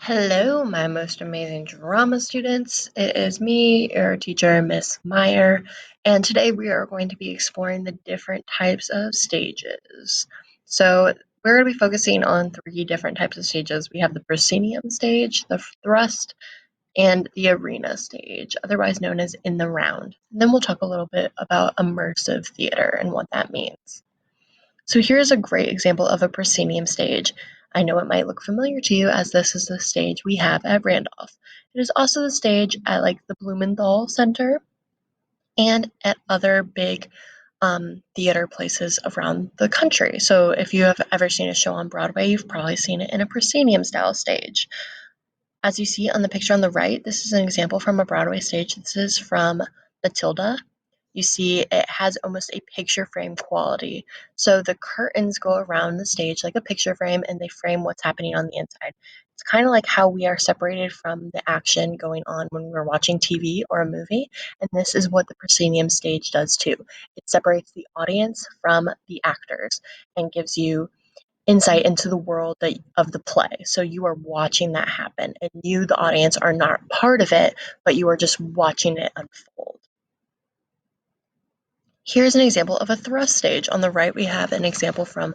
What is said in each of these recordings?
Hello, my most amazing drama students. It is me, your teacher, Miss Meier, and today we are going to be exploring the different types of stages. So we're going to be focusing on three different types of stages. We have the proscenium stage, the thrust, and the arena stage, otherwise known as in the round. And then we'll talk a little bit about immersive theater and what that means. So here's a great example of a proscenium stage. I know it might look familiar to you as this is the stage we have at Randolph. It is also the stage at the Blumenthal Center and at other big theater places around the country. So if you have ever seen a show on Broadway, you've probably seen it in a proscenium style stage. As you see on the picture on the right, this is an example from a Broadway stage. This is from Matilda. You see it has almost a picture frame quality. So the curtains go around the stage like a picture frame and they frame what's happening on the inside. It's kind of like how we are separated from the action going on when we're watching TV or a movie. And this is what the proscenium stage does too. It separates the audience from the actors and gives you insight into the world of the play. So you are watching that happen, and you, the audience, are not part of it, but you are just watching it unfold. Here's an example of a thrust stage. On the right, we have an example from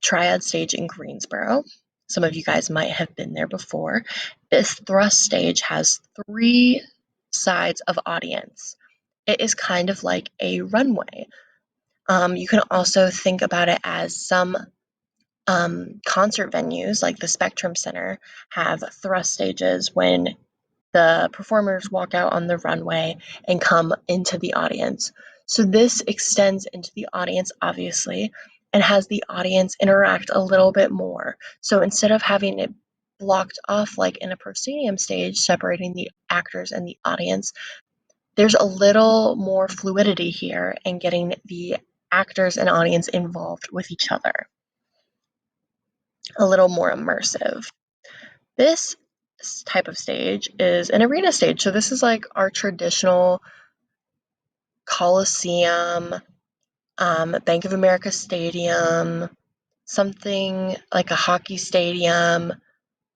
Triad Stage in Greensboro. Some of you guys might have been there before. This thrust stage has three sides of audience. It is kind of like a runway. You can also think about it as some concert venues like the Spectrum Center have thrust stages when the performers walk out on the runway and come into the audience. So this extends into the audience, obviously, and has the audience interact a little bit more. So instead of having it blocked off like in a proscenium stage, separating the actors and the audience, there's a little more fluidity here and getting the actors and audience involved with each other, a little more immersive. This type of stage is an arena stage. So this is like our traditional Coliseum, Bank of America Stadium, something like a hockey stadium,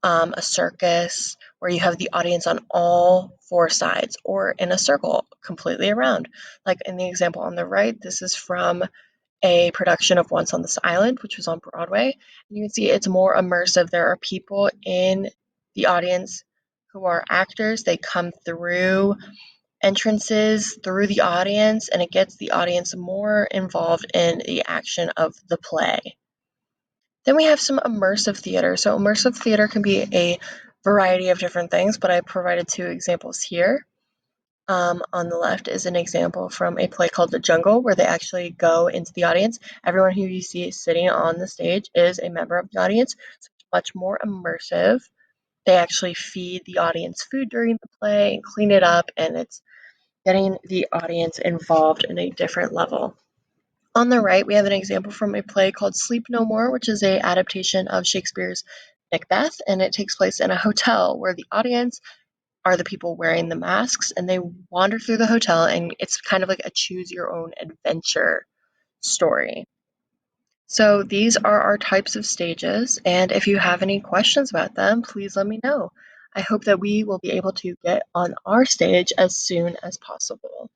a circus, where you have the audience on all four sides or in a circle completely around. Like in the example on the right, this is from a production of Once on This Island, which was on Broadway. And you can see it's more immersive. There are people in the audience who are actors. They come through entrances through the audience, and it gets the audience more involved in the action of the play. Then we have some immersive theater. So immersive theater can be a variety of different things, but I provided two examples here. On the left is an example from a play called The Jungle, where they actually go into the audience. Everyone who you see sitting on the stage is a member of the audience, so it's much more immersive. They actually feed the audience food during the play and clean it up, and it's getting the audience involved in a different level. On the right, we have an example from a play called Sleep No More, which is a adaptation of Shakespeare's Macbeth, and it takes place in a hotel where the audience are the people wearing the masks, and they wander through the hotel, and it's kind of like a choose your own adventure story. So these are our types of stages, and if you have any questions about them, please let me know. I hope that we will be able to get on our stage as soon as possible.